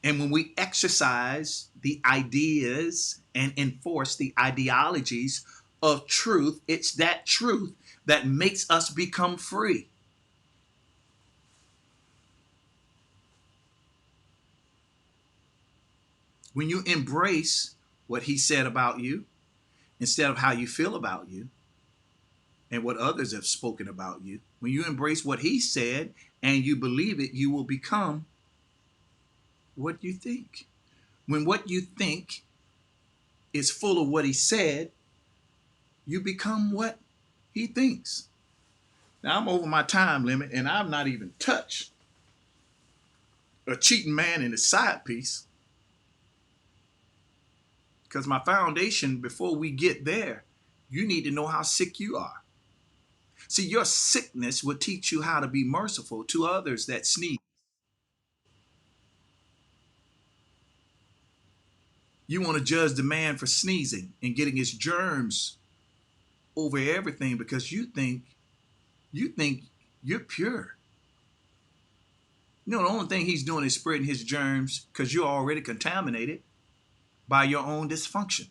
And when we exercise the ideas and enforce the ideologies of truth, it's that truth that makes us become free. When you embrace what he said about you, instead of how you feel about you and what others have spoken about you, when you embrace what he said and you believe it, you will become what you think. When what you think is full of what he said, you become what he thinks. Now, I'm over my time limit, and I've not even touched a cheating man and his side piece. Because my foundation, before we get there, you need to know how sick you are. See, your sickness will teach you how to be merciful to others that sneeze. You want to judge the man for sneezing and getting his germs over everything because you think you're pure. You know, the only thing he's doing is spreading his germs because you're already contaminated by your own dysfunction.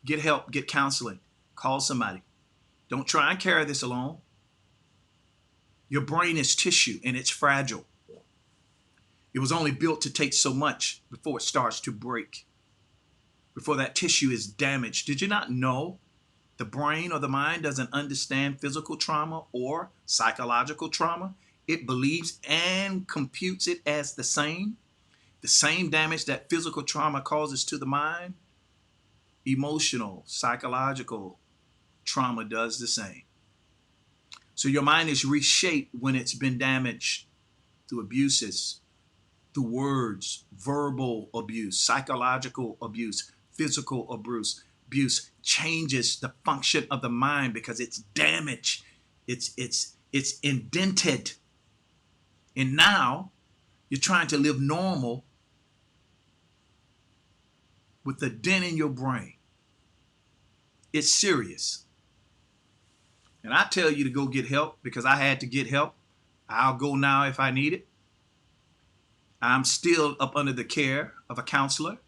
Get help, get counseling, call somebody. Don't try and carry this alone. Your brain is tissue and it's fragile. It was only built to take so much before it starts to break, before that tissue is damaged. Did you not know the brain or the mind doesn't understand physical trauma or psychological trauma? It believes and computes it as the same. The same damage that physical trauma causes to the mind, emotional, psychological trauma does the same. So your mind is reshaped when it's been damaged through abuses, through words, verbal abuse, psychological abuse, physical abuse. Abuse changes the function of the mind because it's damaged. It's indented. And now you're trying to live normal with the dent in your brain. It's serious. And I tell you to go get help because I had to get help. I'll go now if I need it. I'm still up under the care of a counselor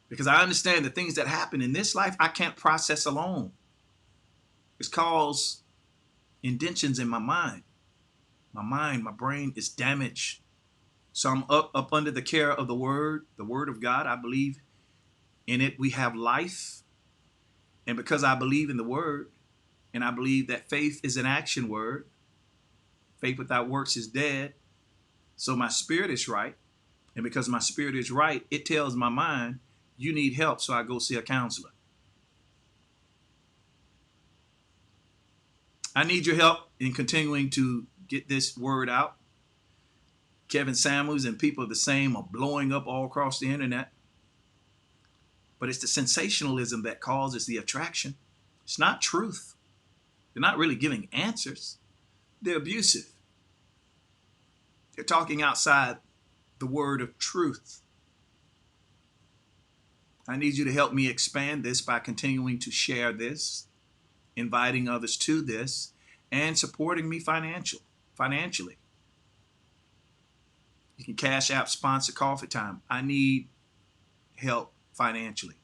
because I understand the things that happen in this life I can't process alone. It's caused indentions in my mind. My brain is damaged. So I'm up under the care of the word of God. I believe in it. We have life. And because I believe in the word, and I believe that faith is an action word, faith without works is dead. So my spirit is right. And because my spirit is right, it tells my mind, you need help. So I go see a counselor. I need your help in continuing to get this word out. Kevin Samuels and people the same are blowing up all across the internet. But it's the sensationalism that causes the attraction. It's not truth. They're not really giving answers. They're abusive. They're talking outside the word of truth. I need you to help me expand this by continuing to share this, inviting others to this, and supporting me financially. You can Cash App sponsor Coffee Time. I need help financially.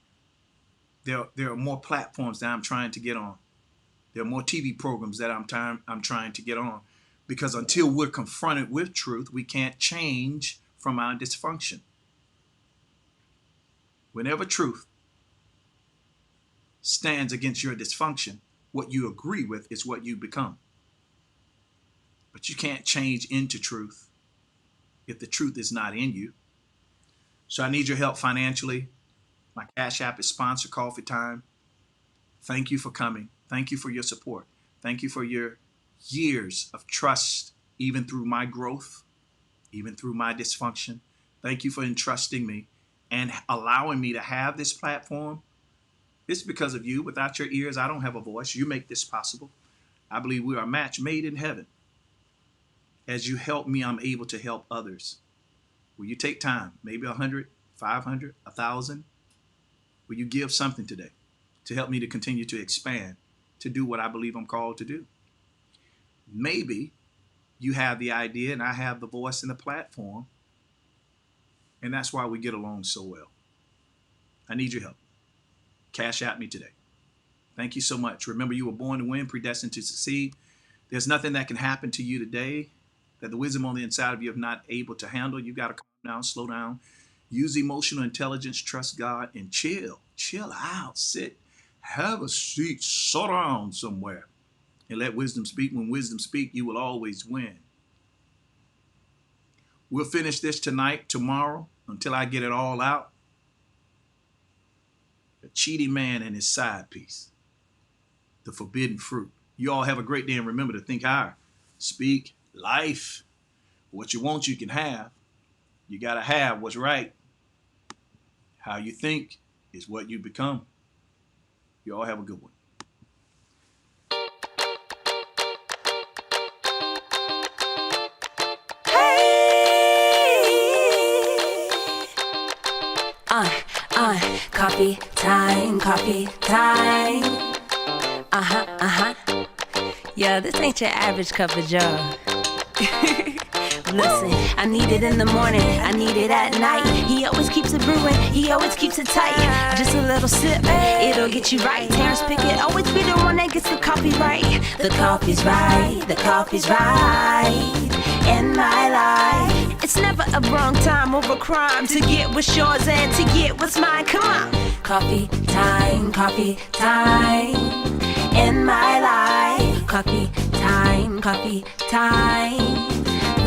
There are more platforms that I'm trying to get on. There are more TV programs that I'm trying to get on. Because until we're confronted with truth, we can't change from our dysfunction. Whenever truth stands against your dysfunction, what you agree with is what you become. But you can't change into truth if the truth is not in you. So I need your help financially. My Cash App is sponsor Coffee Time. Thank you for coming. Thank you for your support. Thank you for your years of trust even through my growth, even through my dysfunction. Thank you for entrusting me and allowing me to have this platform. It's because of you. Without your ears, I don't have a voice. You make this possible. I believe we are a match made in heaven. As you help me, I'm able to help others. Will you take time? Maybe 100, 500, 1,000? Will you give something today to help me to continue to expand, to do what I believe I'm called to do? Maybe you have the idea and I have the voice and the platform, and that's why we get along so well. I need your help. Cash at me today. Thank you so much. Remember, you were born to win, predestined to succeed. There's nothing that can happen to you today that the wisdom on the inside of you is not able to handle. You got to calm down, slow down, use emotional intelligence, trust God, and chill. Chill out, sit, have a seat, sit down somewhere, and let wisdom speak. When wisdom speaks, you will always win. We'll finish this tonight, tomorrow, until I get it all out. The cheating man and his side piece. The forbidden fruit. You all have a great day, and remember to think higher. Speak life. What you want, you can have. You got to have what's right. How you think is what you become. You all have a good one. Coffee time, coffee time. Yeah, this ain't your average cup of joe. Listen, I need it in the morning, I need it at night. He always keeps it brewing, he always keeps it tight. Just a little sip, it'll get you right. Terrence Pickett always be the one that gets the coffee right. The coffee's right, the coffee's right in my life. It's never a wrong time or a crime to get what's yours and to get what's mine. Come on. Coffee time in my life. Coffee time,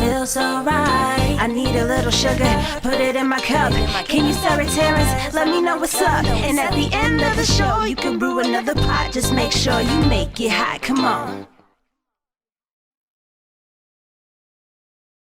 feels so right. I need a little sugar, put it in my cup. Can you stir it, Terrence? Let me know what's up. And at the end of the show, you can brew another pot. Just make sure you make it hot. Come on.